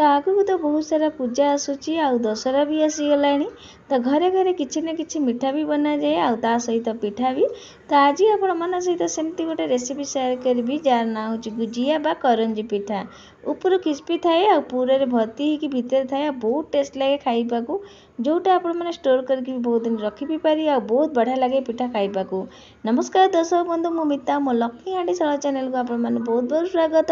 तो आगु तो बहुत सारा पूजा आसूची आउ दशहरा भी आसीगलानी तो घरे घरे किछि न किछि मिठा भी बना जाए आउ ता सहित पिठा भी। तो आज आपण मन सहित सेमती गोटे रेसिपी शेयर करी जार ना हूँ गुजिया बा करंजी पिठा। ऊपर क्रिस्पी थाए आ पूरे भर्ती होगी भितर थाए बहुत टेस्ट लगे खाइबा जोटा आपण मैंने स्टोर करके बहुत दिन रखी भी पारी आ बहुत बढ़िया लगे पिठा खाइबा। नमस्कार दर्शक बंधु मु मिता मो लक्ष्मी हांडी शाला चैनल को आपण मैंने बहुत बहुत स्वागत।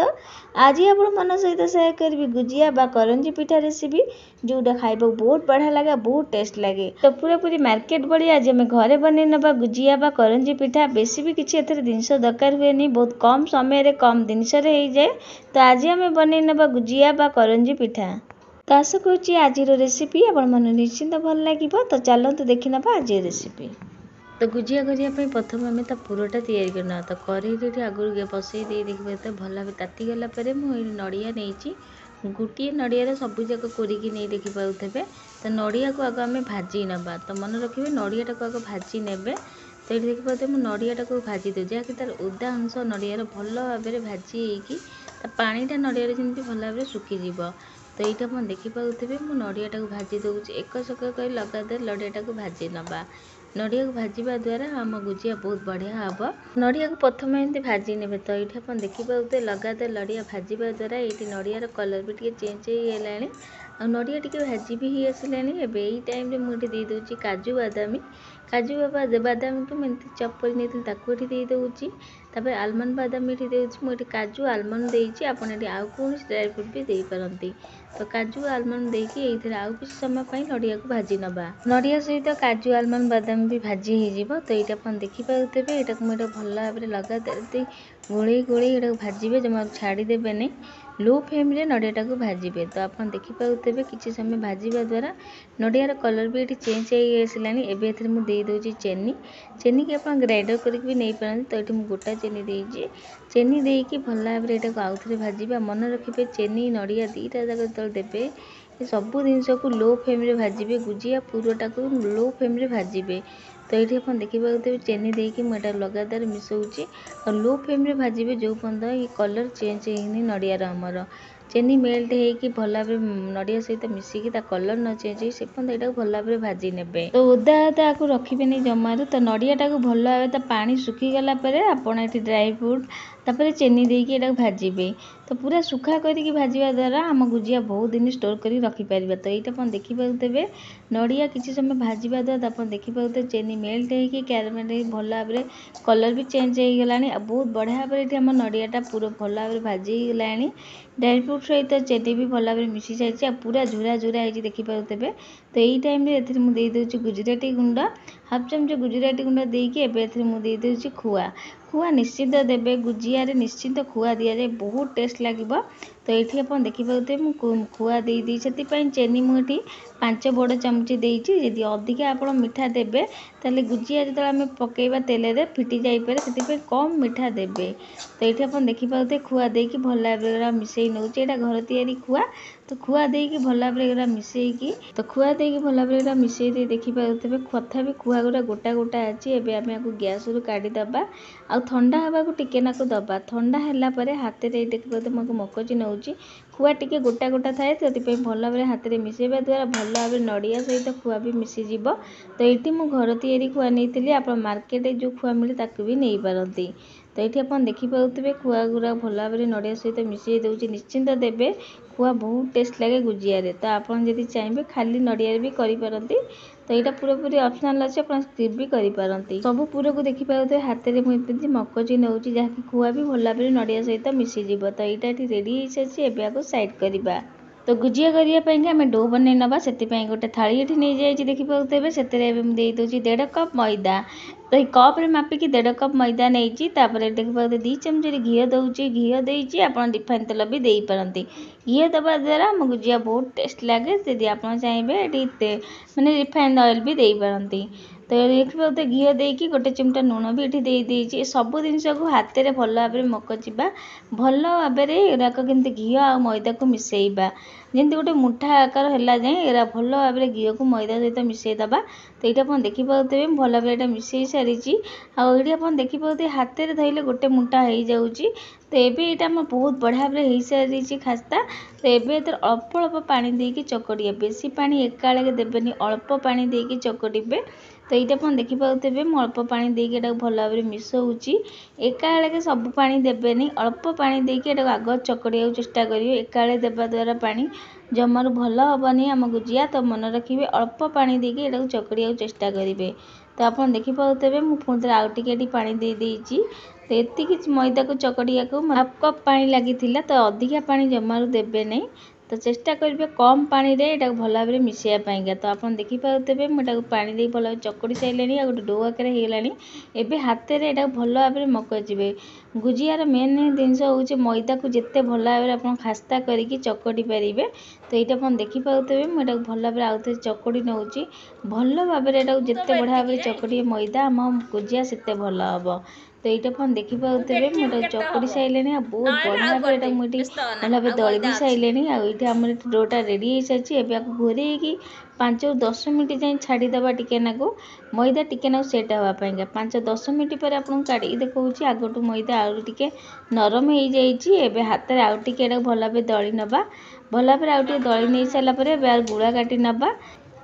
आज आपण मन सहित शेयर करी गुजिया बा करंजी पिठा रेसिपी जोटा खाइबा बहुत बढ़िया लगे बहुत टेस्ट लगे। तो पूरा पूरी मार्केट बड़ी आज आम घरे बन नवा गुजिया बा करंजी पिठा बेसी भी किसी एथरे जिनस दरकार हुए नहीं बहुत कम समय कम जिनस हो जाए। तो आज आम बन नवा गुजिया बा करंजी पिठा। तो आशा करुँची आज रेसिपी आपण मन निश्चिंत भल लगे। तो चलते देखी नवा आज रेसिपी। तो गुजिया करने प्रथम आम तो पुरटा तैयारी करना तो कड़े आगुरी बसई दे देखिए तो भल भाव तातीगला मुझे नड़िया नहीं गोटे नड़ियार सबूक कोरिकी नहीं देखी पारे। तो नड़िया को आग आम भाजी नवा तो मन रखिए नड़ियाटा को आग भाजी ने। तो ये देखिए मुझे नड़ियाटा को भाजी दे जहाँकि तार ओदा अंश नड़ियार भल भाव भाजी होगी पानीटा नड़ियार जमी भल भाव सुखीज। तो ये आप देखिपे मुझे नड़ियाटा को भाजी दूसरी एक सक कर लगातार नड़ियाटा को भाजी नवा। नड़िया को भाजवा द्वारा आम गुजिया बहुत बढ़िया हम। नड़िया को प्रथम एमती भाजी ने। तो ये आप देखिपे लगातार नड़िया भाजवा द्वारा ये नड़ियार कलर भी टे चेंज होगा आ नड़िया टी भाजी भी हो आसला। ये टाइम मुझे दे दूसरी काजू बादामी बादामी को मुझे चपर नहीं दे दूसरी तापर आलमंड बादाम ये दूसरी मुझे काजू आलमंड देती आप आउ कौन ड्राई फ्रूट भी दे पारती। तो काजू आलमंड देकी ये आउ किसी समय नड़िया को भाजी नवा नड़िया सहित काजू आलमंड बादाम भी भाजी हो। तो ये आप देखिपे यहाँ मुझे भल भाव लगातार गोले गोले ये भाजबे जमा छाड़देवे नहीं लो फ्लेम रे नड़ियाटा को भाजबे। तो आप देखिपे किसी समय भाजवा द्वारा नड़ियार कलर भी ये चेंज हो आसला। एवं मुझे दे दूसरी चेनी चेनी की आप ग्राइंडर करके नहीं पारती। तो ये मुझे गोटा चेनी देगी चेनी देकी भल भाव यहाँ आउ थे भाजबे। मन रखिए चेनी नड़िया दीटा जाक जो देवे सबू जिनस को लो फ्लेम रे भाजबे गुजिया पुरटा को लो फ्लेम रे भाजबे। तो ये आप देखिए चेनी देकी मुझे लगातार मिसाऊँगी और लो फ्लेम रे भाजबे जो पर्यंत ये कलर चेंज होनी नड़ियार आमर चेनी मेल्ट होगी भल भाव नड़िया सहित मिसिकी कलर न चेंज हो से पर्यंत यहाँ भल भाव भाजी ने। तो ओदा ओदा आपको रखिए नहीं जमार। तो नड़ियाटा को भल भाव पानी सुखीगला आपड़ ये ड्राई फ्रूट तापर चेनी देकी ये भाजबे। तो पूरा सुखा करके भाजवा द्वारा आम गुजिया बहुत दिन स्टोर कर रखिपर। तो ये आप देखिपे नड़िया किसी समय भाजवा द्वारा आप देखिपे चेनी मेल्ट होगी क्यारमेल भल भाव कलर भी चेंज होगला बहुत बढ़िया भाव ये आम नड़ियाटा पूरा भल भाव भाजीगला। ड्राई फ्रूट सहित चेनी भी भल भाव मिसी जाइए पूरा झुरा झुरा हो देखिपे। तो यही टाइम मुझे दे गुजराती गुंड हाफ चमच गुजराती गुंड देकी मुझे दे दूसरी खुआ खुआ निश्चिंत देवे गुजिया निश्चिंत खुआ दि जाए बहुत टेस्ट लगे। तो ये आप देखिपे खुआ दे चेनी मुझे 5 बड़ चामच देती यदि अधिका आप मीठा देवे ताले गुजिया जो आम पकईवा तेल रे फिटी जापे से कम मीठा देवे। तो ये आप देखिपे खुआ देकी भल भाव मिसई नौ यहाँ घर तैयारी खुआ। तो खुआ देकी भल भाव मिसईकी तो खुआ देकी भल भाव मिसई दे देखिपे कथा भी खुआ गुरा गोटा गोटा अच्छी एवं आम आपको गैस रू काढ़ीदबा आ ठंडा हवा को टिके नाक दबा ठंडा है हाथ में देखिए मकची नौ खुआ टी गोटा गोटा थाए तो भल भाव हाथ में मिसेवा द्वारा भल भाव नड़िया सहित खुआ भी मिसीज। तो ये मुझे घर तैयारी खुआ नहीं आप मार्केट जो खुआ मिले ताकू भी नहीं पारती। तो ये आप देखिपे खुआ गुरा भल भाव नड़िया सहित मिसई दूसरी निश्चिंत देवे खुआ बहुत टेस्ट लगे गुजिया। तो आप चाहिए खाली नड़िया भी करपारती। तो यहाँ पूरा पूरी ऑप्शनल अच्छे आप स्किप भी करपारती सब पूरा को देखिपे हाथ में मुझे मकची नौ जहाँकि खुआ भी भल भाव नड़िया सहित मिसीज। तो यहाँ रेडी हो सारी एवं आपको साइड करवा। तो गुजिया करने आम डो बन नवा से गोटे थाली ये नहीं जाइए देखिपे से दे दूसरी 1.5 कप मैदा। तो ये कप रे मापिकी 1.5 कप मैदा नहीं देखिए 2 चमच घी दूसरी घी देती आप रिफाइन तेल भी दे पारती। घी दबा द्वारा आम गुजिया बहुत टेस्ट लगे यदि आप चाहिए मैंने रिफाइन ऑयल भी दे पारती। तो देखिए घी देकी गोटे चिमटा लुण भी ये देती सब जिनस को हाथ में भल भाव मकचिबा भल भाव एराक केमती घी आ मैदा को मिसेइबा जमी गोटे मुठा आकार है जाए एरा भल भाव घी को मैदा सहित मिसेदबा। तो ये आप देखिपे भल भाव मिसई सारी आप देखिपे हाथ में धरले गोटे मुठा हो जाऊँगी तो एबे एटा हम बहुत बढ़िया भाव हो सारी खास्ता। तो एबे एतर अल्प अल्प पानी देकी चकड़िए, बेसी पानी एकाले देबेनी, अल्प पानी देकी चकड़िबे। तो ये आप देखिपे मु अल्प पानी देकी भल भाव मिसौची। एकाले सब पानी देबेनी, अल्प पानी देकी आग चकड़िया चेष्टा करिए। एकाले देवा द्वारा पानी जमार भल हेनी आम गुजिया। तो मन रखिए अल्प पानी देकी चकड़िया चेष्टा करेंगे। तो आप देखिपे मुझे आउ टे पानी दे देइची। तो एतिक मैदा को चकड़िया को हाफ कप पानी लगी, तो अधिका पानी जमार देबे नहीं। तो चेष्टा करेंगे कम पानी रे एटा भल भाव मिसाइबा। तो आप देखिपे मुझे पानी दे भल चकड़ी सारे आ गोटे डो आकार होगलानी। एबे हाथ में यहाँ भल भाव मकजिबे। गुजियार मेन जिनस हूँ मैदा को जिते भल भाव आप खास्ता करके चकड़ी पारे। तो ये आप देखिपे मुझे भल भाव आउ थे चकड़ी नौची। भल भाव जिते बढ़िया भाव चकड़ी मैदा आम गुजिया से भल हम। तो ये आप देखिपे मुझे चकड़ी सारे बहुत बढ़िया भाव मुझे भल भाव दली भी सारे। आईटे आम डोटा रेडी हो सारी। एबे आपको घोरेकी 5-10 मिनट जाए छाड़ीदे टिके नाकू मैदा टिके नाकू सेट हाँपाई। 5-10 मिनट पर आपको काढ़ी देखा आगठू मैदा आउ टे नरम हो जाइए। एबे हाथ में आउ टे भल भाव दली नवा। भल भाव आउ टे दली नहीं सारापर गुड़ा काटी नवा।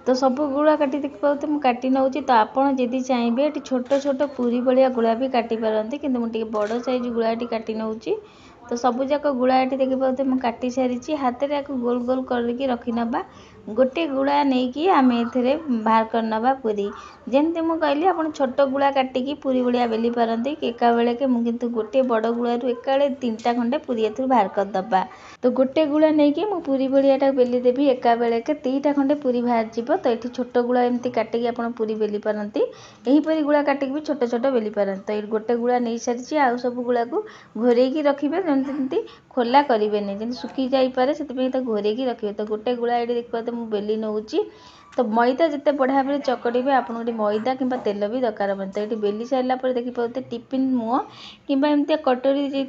तो सब गुड़ा काटी देखिए मुझे काटी नौची। तो आपड़ जदि चाहिए ये छोट छोट पूरी भाया गुड़ा भी काटी पारती, कि मुझे बड़ साइज गुड़ाटी काटी नौची। तो सबूक गुड़ाटी देखिए मुझे काटी सारी। हाथ में गोल गोल करके रखी नवा। गोटे गुड़ा नहीं कि आम ए बाहर कर नवा पूरी। जमती मुझे कहली आप छोट गुड़ा काटिकी पूरी भाया बेली पारती। एका बेलके मुझे गोटे बड़ गुड़ू एकाले 3टा खंडे पूरी ए बाहर करदबा। तो गोटे गुड़ा नहीं कि मुझे पूरी भाया बेली देवी। एका बेलके 3टा खंडे पूरी बाहर जीव। तो ये छोट गुड़ा एमती काटिकी आप पूरी बेली पारती। यहीपरी गुड़ा काटिकी भी छोट छोट बेली पारती। तो ये गोटे गुड़ा नहीं सारी। आउ सब गुड़ा को घोरेकी रखिए जमी खोला करेंगे जमी सुखी जापे से घोरेकी रखिए। तो गोटे गुड़ा ये देखिए मुझे बेली नौची। तो मैदा जिते बढ़िया भाव चकड़े आपको ये मैदा कि तेल भी दरकार पड़े। तो ये बेली सारापर देखिए टिफिन मुह कि एमती कटोरी थी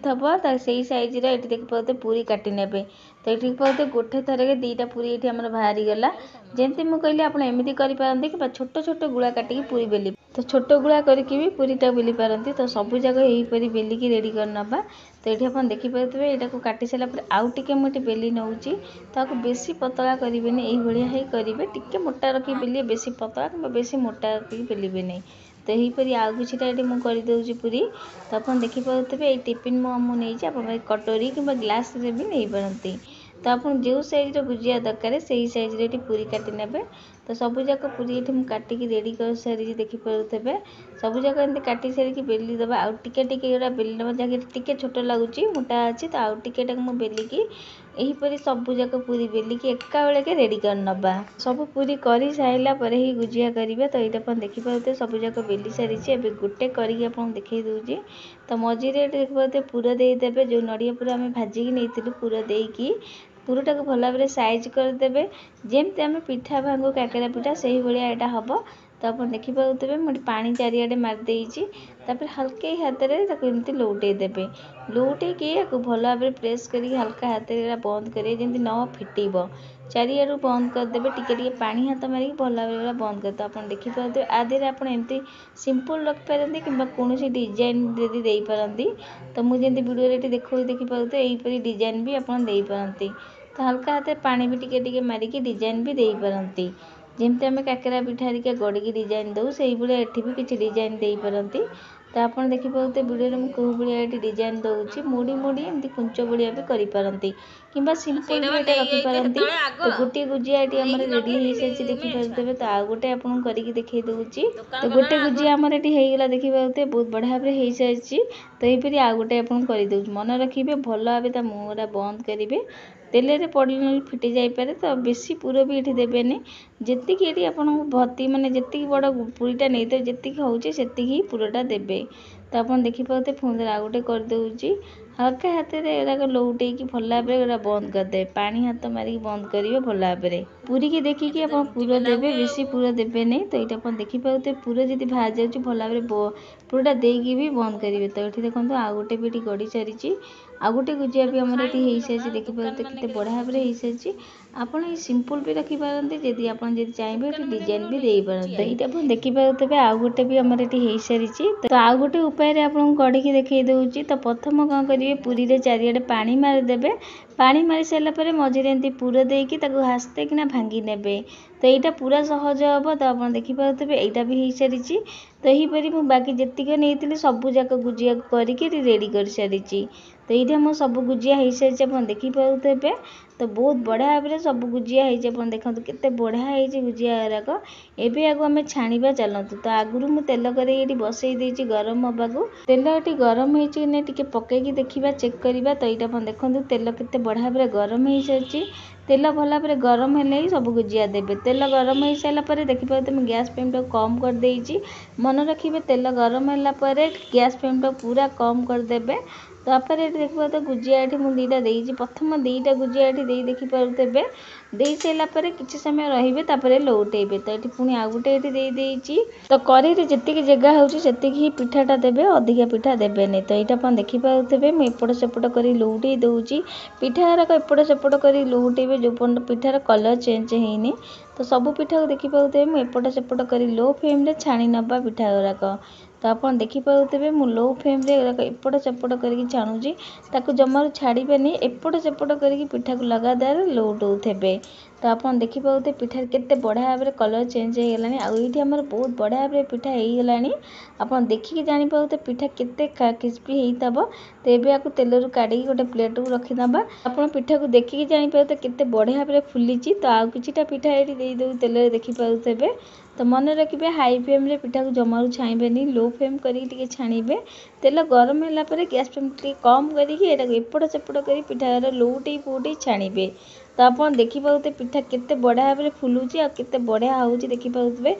से सैज ये देखिए पूरी काटी ने। तो ये देखिए गोटे थर 2टा पूरी ये बाहरी गला। जमती मुझे कहली आप एमती करेंगे कि छोट छोट गुड़ा काटिकी पूरी बेली। तो छोट गुड़ा करके भी पूरीटा बेली पारती। तो सबू जगह यहीपरी बेलिकी रेडी कर नवा। तो ये आप देखिपे यहाँ काटी सारापर आउ टे मुझे बेली नौची। तो आपको बेसी पतला करेंगे यही भाई करेंगे। टिके मोटा रखी बेलिए, बेसी पतला कि बेसी मोटा रखी बेलिए नहीं। तो यहीपरी आउ किटा ये मुझे करदे पूरी। तो आप देखिपे ये टिफिन मुझे आप कटोरी कि ग्लास भी नहीं पारती। तो आप जो साइज गुजिया दरकार से साइज रे पूरी काटी ने। तो सबूक पूरी ये मुझे काटिकी रेडी कर सारी देखिपे सबूक एमती काटी सारिकी बेली दबा। आउ टिके बेली नवा जगह टिके छोट लगुच मोटा अच्छी। तो आउ टिके बेलिकी यहीपरी सबूक पूरी बेलिकी एका बेलके रेडी कर नवा। सब पूरी कर सारापर ही गुजिया करेंगे। तो ये देखिपे सबूक बेली सारी। एबे गोटे करके आपको देखई दूची। तो मझीरे देखिए पुर देदेवे जो नड़िया पुर आम भाजिकी नहीं पुर देकी पुरटा को भल भाव साइज करदे। जमती आम पिठा भांगू काकेरा पिठा से ही भाया यहाँ हम। तो आप देखिपे मुझे पानी चारिआडे मारिदेची। हल्के हाथ में एमती लौटे देवे। लौटेकी भल भाव प्रेस कर हल्का हाथ में बंद करेंगे जमी न फिटब। चारिआडू बंद करदे। टिके पानी हाथ मारिक भल भाव बंद करदे। आप देखिपे आधे आप एमती सिंपल रखिपारती कि कौन डिजाइन यदि दे पारती। तो मुझे वीडियो देखो देखिपे यहीपरी डिजाइन भी आप दे पारती। तो हल्का हाथ पानी भी टिके मारिकी डिजाइन भी दे पारती। जमती आम काकेरा पिठा हरिका गड़िकी डिजाइन दऊ से भाया एठी भी किसी डिजाइन दे पारती। तो आप देखिपे वीडियो में कौ भाया ये डिजाइन दूसरी मुड़ी मुड़ी एमती कुंच भाया भी करपारती कि सिंपल भी ये रखिपारती। तो गोटे गुजिया ये आम रेडी हो सारी देखिपे। तो आउ गोटे आपको करके देखई दूची। तो गोटे गुजिया आमर ये होगा देखिपे बहुत बढ़िया भाव हो सारी। तो यहीपरी आउ गोटे आपको करदे मन रखिए भल भाव मुहरा बंद करेंगे। तेल पड़े ना फिटी जापे। तो बेसी पुर भी ये देवेनि जी ये आप भर्ती माने जी बड़ पूरीटा नहीं तो जी होचे से पुरटा देवे। तो आप देखिपे पुणी आउ गोटे करदे हल्का हाथ में लौटे भल भाव बंद करदे। पानी हाथ मारिक बंद करेंगे भल भाव पूरी की देखिए आप पुर देवे बेसी पुर देवे नहीं। तो ये आप देखिपे पुर जब बाहर जाऊँगी भल भाव पुरटा देकी भी बंद करेंगे। तो ये देखो आउ गोटे भी गड़ी सारी। आउ गोटे गुजिया भी आमर ये हो सारी देखिपे केते बढ़िया भाव हो सारी। ଆପଣ ଏଇ ସିମ୍ପଲ୍ ବି ରଖିପାରନ୍ତି, ଯଦି ଆପଣ ଯଦି ଚାହିଁବେ ଏଠି ଡିଜାଇନ୍ ବି ଦେଇପାରନ୍ତି। ଏଇଟା ଆପଣ ଦେଖିପାରୁଥିବେ ଆଉ ଗୋଟେ ବି ଆମର ଏଠି ହେଇସାରିଛି। ତ ଆଉ ଗୋଟେ ଉପାୟରେ ଆପଣଙ୍କୁ ଗଢ଼ିକି ଦେଖେଇ ଦେଉଛି। ତ ପ୍ରଥମ କ'ଣ କରିବେ, ପୁରୀରେ ଚାରିଆଡ଼େ ପାଣି ମାରିଦେବେ। ପାଣି ମାରି ସାରିଲା ପରେ ମଝିରେ ଏମିତି ପୁର ଦେଇକି ତାକୁ ହାସ୍ତେକିନା ଭାଙ୍ଗି ନେବେ। ତ ଏଇଟା ପୁରା ସହଜ ହେବ। ତ ଆପଣ ଦେଖିପାରୁଥିବେ ଏଇଟା ବି ହେଇସାରିଛି। ତ ଏହିପରି ମୁଁ ବାକି ଯେତିକି ନେଇଥିଲି ସବୁ ଯାକ ଗୁଜିଆକୁ କରିକି ରେଡ଼ି କରିସାରିଛି। ତ ଏଇଟା ମୋ ସବୁ ଗୁଜିଆ ହେଇସାରିଛି, ଆପଣ ଦେଖିପାରୁଥିବେ। ତ ବହୁତ ବଢ଼ିଆ ଭାବରେ ସବୁ ଗୁଜିଆ ହେଇଛି, ଆପଣ ଦେଖନ୍ତୁ କେତେ ବଢ଼ିଆ ହେଇଛି ଗୁଜିଆ ଗୁଡ଼ାକ। ଏବେ ଆକୁ ଆମେ ଛାଣିବା ଚାଲନ୍ତୁ। ତ ଆଗରୁ ମୁଁ ତେଲ କରେଇ ଏଠି ବସେଇ ଦେଇଛି ଗରମ ହେବାକୁ। ତେଲ ଏଠି ଗରମ ହେଇଛି କି ନାହିଁ ଟିକେ ପକେଇକି ଦେଖିବା, ଚେକ୍ କରିବା। ତ ଏଇଟା ଆପଣ ଦେଖନ୍ତୁ ତେଲ କେତେ ବଢ଼ିଆ ଭାବରେ ଗରମ ହେଇସାରିଛି। ତେଲ ଭଲ ଭାବରେ ଗରମ ହେଲେ ହିଁ ସବୁ ଗୁଜିଆ ଦେବେ। ତେଲ ଗରମ ହେଇସାରିଲା ପରେ ଦେଖିପାରୁଥିବେ ମୁଁ ଗ୍ୟାସ୍ ଫ୍ଲେମ୍ଟାକୁ କମ୍ କରିଦେଇଛି। ମନେ ରଖିବେ ତେଲ ଗରମ ହେଲା ପରେ ଗ୍ୟାସ୍ ଫ୍ଲେମ୍ଟାକୁ ପୁରା କମ୍ କରିଦେବେ। ତାପରେ ଏଠି ଦେଖିପାରୁଥିବେ ଗୁଜିଆ ଏଠି ମୁଁ ଦୁଇଟା ଦେଇଛି। ପ୍ରଥମ ଦୁଇଟା ଗୁଜିଆ ଏଠି ଦେଖିପାରୁଥିବେ। ଦେଇ ସାରିଲା ପରେ କିଛି ସମୟ ରହିବେ, ତାପରେ ଲଉଟେଇବେ। ତ ଏଠି ପୁଣି ଆଉ ଗୋଟେ ଏଠି ଦେଇଛି। ତ କରେଇରେ ଯେତିକି ଜାଗା ହେଉଛି ସେତିକି ହିଁ ପିଠାଟା ଦେବେ, ଅଧିକା ପିଠା ଦେବେନି। ତ ଏଇଟା ଆପଣ ଦେଖିପାରୁଥିବେ ମୁଁ ଏପଟ ସେପଟ କରି ଲଉଟେଇ ଦେଉଛି। ପିଠା ଗୁଡ଼ାକ ଏପଟ ସେପଟ କରି ଲଉଟେଇବେ ଯେଉଁ ପର୍ଯ୍ୟନ୍ତ ପିଠାର କଲର୍ ଚେଞ୍ଜ ହେଇନି। ତ ସବୁ ପିଠାକୁ ଦେଖିପାରୁଥିବେ ମୁଁ ଏପଟ ସେପଟ କରି ଲୋ ଫ୍ଲେମ୍ରେ ଛାଣି ନେବା ପିଠା ଗୁଡ଼ାକ। ତ ଆପଣ ଦେଖିପାରୁଥିବେ ମୁଁ ଲୋ ଫ୍ଲେମ୍ରେ ଏପଟ ସେପଟ କରିକି ଛାଣୁଛି। ତାକୁ ଜମାରୁ ଛାଡ଼ିବେନି, ଏପଟ ସେପଟ କରିକି ପିଠାକୁ ଲଗାତାର ଲଉଟଉଥିବେ। ତ ଆପଣ ଦେଖିପାରୁଥିବେ ପିଠାରେ କେତେ ବଢ଼ିଆ ଭାବରେ କଲର୍ ଚେଞ୍ଜ ହେଇଗଲାଣି। ଆଉ ଏଇଠି ଆମର ବହୁତ ବଢ଼ିଆ ଭାବରେ ପିଠା ହେଇଗଲାଣି। ଆପଣ ଦେଖିକି ଜାଣିପାରୁଥିବେ ପିଠା କେତେ କ୍ରିସ୍ପି ହେଇଥିବ। ତ ଏବେ ଆକୁ ତେଲରୁ କାଢ଼ିକି ଗୋଟେ ପ୍ଲେଟ୍କୁ ରଖିଦେବା। ଆପଣ ପିଠାକୁ ଦେଖିକି ଜାଣିପାରୁଥିବେ କେତେ ବଢ଼ିଆ ଭାବରେ ଫୁଲିଛି। ତ ଆଉ କିଛିଟା ପିଠା ଏଠି ଦେଇଦେବୁ ତେଲରେ, ଦେଖିପାରୁଥିବେ। ତ ମନେ ରଖିବେ ହାଇ ଫ୍ଲେମ୍ରେ ପିଠାକୁ ଜମାରୁ ଛାଣିବେନି, ଲୋ ଫ୍ଲେମ୍ କରିକି ଟିକେ ଛାଣିବେ। ତେଲ ଗରମ ହେଲା ପରେ ଗ୍ୟାସ୍ ଫ୍ଲେମ୍ ଟିକେ କମ୍ କରିକି ଏଟାକୁ ଏପଟ ସେପଟ କରି ପିଠାର ଲଉଟେଇ ଛାଣିବେ। ତ ଆପଣ ଦେଖିପାରୁଥିବେ ପିଠା କେତେ ବଢ଼ିଆ ଭାବରେ ଫୁଲୁଛି ଆଉ କେତେ ବଢ଼ିଆ ହେଉଛି ଦେଖିପାରୁଥିବେ।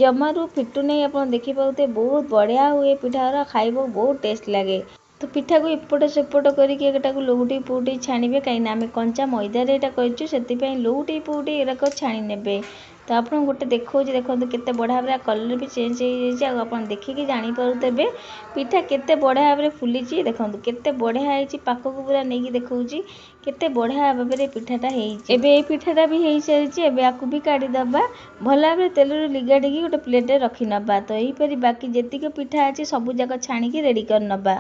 ଜମାରୁ ଫିଟୁନି, ଆପଣ ଦେଖିପାରୁଥିବେ ବହୁତ ବଢ଼ିଆ ହୁଏ ପିଠାଗୁରା, ଖାଇବାକୁ ବହୁତ ଟେଷ୍ଟ ଲାଗେ। ତ ପିଠାକୁ ଏପଟ ସେପଟ କରିକି ଏଟାକୁ ଲଉଟେଇ ଛାଣିବେ, କାହିଁକିନା ଆମେ କଞ୍ଚା ମଇଦାରେ ଏଇଟା କରିଛୁ, ସେଥିପାଇଁ ଲଉଟେଇ ଏରାକ ଛାଣି ନେବେ। ତ ଆପଣ ଗୋଟେ ଦେଖାଉଛି, ଦେଖନ୍ତୁ କେତେ ବଢ଼ିଆ ଭାବରେ କଲର୍ ବି ଚେଞ୍ଜ ହେଇଯାଇଛି। ଆଉ ଆପଣ ଦେଖିକି ଜାଣିପାରୁଥିବେ ପିଠା କେତେ ବଢ଼ିଆ ଭାବରେ ଫୁଲିଛି। ଦେଖନ୍ତୁ କେତେ ବଢ଼ିଆ ହେଇଛି, ପାଖକୁ ପୁରା ନେଇକି ଦେଖାଉଛି କେତେ ବଢ଼ିଆ ଭାବରେ ପିଠାଟା ହେଇଛି। ଏବେ ଏଇ ପିଠାଟା ବି ହେଇସାରିଛି। ଏବେ ଆକୁ ବି କାଢ଼ିଦେବା, ଭଲ ଭାବରେ ତେଲରୁ ଲିଗାଡ଼ିକି ଗୋଟେ ପ୍ଲେଟ୍ରେ ରଖିନେବା। ତ ଏହିପରି ବାକି ଯେତିକି ପିଠା ଅଛି ସବୁ ଯାକ ଛାଣିକି ରେଡ଼ି କରିନେବା।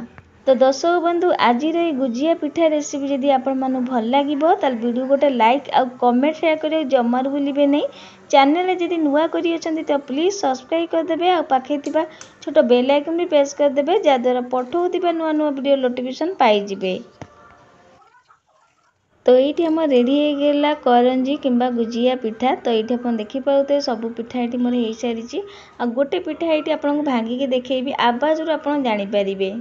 ତ ଦର୍ଶକ ବନ୍ଧୁ, ଆଜିର এই ଗୁଜିଆ ପିଠା ରେସିପି ଯଦି ଆପଣମାନଙ୍କୁ ଭଲ ଲାଗିବ ତାହେଲେ ଭିଡ଼ିଓ ଗୋଟେ ଲାଇକ୍ ଆଉ କମେଣ୍ଟ ସେୟାର କରିବାକୁ ଜମାରୁ ଭୁଲିବେ ନାହିଁ। ଚ୍ୟାନେଲରେ ଯଦି ନୂଆ କରି ଅଛନ୍ତି ତ ପ୍ଲିଜ୍ ସବସ୍କ୍ରାଇବ୍ କରିଦେବେ ଆଉ ପାଖରେ ଥିବା ଛୋଟ ବେଲ୍ ଆଇକନ୍ ବି ପ୍ରେସ୍ କରିଦେବେ, ଯାହାଦ୍ୱାରା ପଠାଉଥିବା ନୂଆ ନୂଆ ଭିଡ଼ିଓ ନୋଟିଫିକେସନ୍ ପାଇଯିବେ। ତ ଏଇଠି ଆମର ରେଡ଼ି ହେଇଗଲା କରଞ୍ଜି କିମ୍ବା ଗୁଜିଆ ପିଠା। ତ ଏଇଠି ଆପଣ ଦେଖିପାରୁଥିବେ ସବୁ ପିଠା ଏଇଠି ମୋର ହେଇସାରିଛି। ଆଉ ଗୋଟେ ପିଠା ଏଇଠି ଆପଣଙ୍କୁ ଭାଙ୍ଗିକି ଦେଖେଇବି, ଆବାଜରୁ ଆପଣ ଜାଣିପାରିବେ।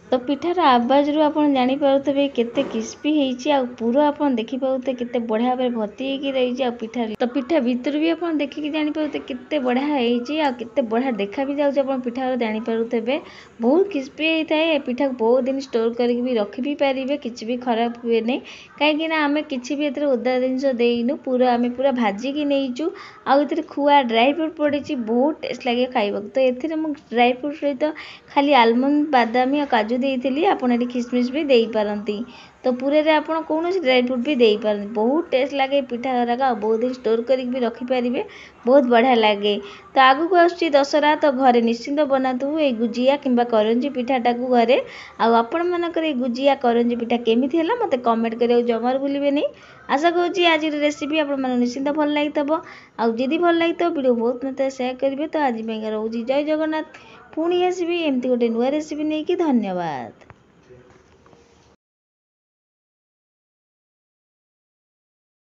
ତ ପିଠାର ଆବାଜରୁ ଆପଣ ଜାଣିପାରୁଥିବେ କେତେ କ୍ରିସ୍ପି ହେଇଛି। ଆଉ ପୁରା ଆପଣ ଦେଖିପାରୁଥିବେ କେତେ ବଢ଼ିଆ ଭାବରେ ଭର୍ତ୍ତି ହେଇକି ରହିଛି। ଆଉ ପିଠା ଭିତରୁ ବି ଆପଣ ଦେଖିକି ଜାଣିପାରୁଥିବେ କେତେ ବଢ଼ିଆ ହେଇଛି ଆଉ କେତେ ବଢ଼ିଆ ଦେଖା ବି ଯାଉଛି। ଆପଣ ପିଠାର ଜାଣିପାରୁଥିବେ ବହୁତ କ୍ରିସ୍ପି ହେଇଥାଏ। ଏ ପିଠାକୁ ବହୁତ ଦିନ ଷ୍ଟୋର୍ କରିକି ବି ରଖି ବି ପାରିବେ, କିଛି ବି ଖରାପ ହୁଏନି। କାହିଁକିନା ଆମେ କିଛି ବି ଏଥିରେ ଓଦା ଜିନିଷ ଦେଇନୁ, ଆମେ ପୁରା ଭାଜିକି ନେଇଛୁ। ଆଉ ଏଥିରେ ଖୁଆ ଡ୍ରାଇ ଫ୍ରୁଟ୍ ପଡ଼ିଛି, ବହୁତ ଟେଷ୍ଟ ଲାଗେ ଖାଇବାକୁ। ତ ଏଥିରେ ମୁଁ ଡ୍ରାଇ ଫ୍ରୁଟ୍ ସହିତ ଖାଲି ଆଲମଣ୍ଡ, ବାଦାମୀ ଆଉ କାଜୁ ଦେଇଥିଲି। ଆପଣ ଏଠି ଖିସମିସ୍ ବି ଦେଇପାରନ୍ତି। ତ ପୁରରେ ଆପଣ କୌଣସି ଡ୍ରାଇ ଫ୍ରୁଟ୍ ବି ଦେଇପାରନ୍ତି। ବହୁତ ଟେଷ୍ଟ ଲାଗେ ପିଠା ଗୁଡ଼ାକ, ଆଉ ବହୁତ ଦିନ ଷ୍ଟୋର୍ କରିକି ବି ରଖିପାରିବେ, ବହୁତ ବଢ଼ିଆ ଲାଗେ। ତ ଆଗକୁ ଆସୁଛି ଦଶହରା, ତ ଘରେ ନିଶ୍ଚିନ୍ତ ବନାନ୍ତୁ ଏଇ ଗୁଜିଆ କିମ୍ବା କରଞ୍ଜି ପିଠାଟାକୁ ଘରେ। ଆଉ ଆପଣମାନଙ୍କର ଏଇ ଗୁଜିଆ କରଞ୍ଜି ପିଠା କେମିତି ହେଲା ମୋତେ କମେଣ୍ଟ କରିବାକୁ ଜମାରୁ ଭୁଲିବେନି। ଆଶା କରୁଛି ଆଜିର ରେସିପି ଆପଣମାନଙ୍କୁ ନିଶ୍ଚିନ୍ତ ଭଲ ଲାଗିଥିବ। ଆଉ ଯଦି ଭଲ ଲାଗିଥିବ ଭିଡ଼ିଓ ବହୁତ ମାତ୍ରାରେ ସେୟାର କରିବେ। ତ ଆଜି ପାଇଁକା ରହୁଛି ଜୟ ଜଗନ୍ନାଥ। ପୁଣି ଆସିବି ଏମିତି ଗୋଟେ ନୂଆ ରେସିପି ନେଇକି। ଧନ୍ୟବାଦ।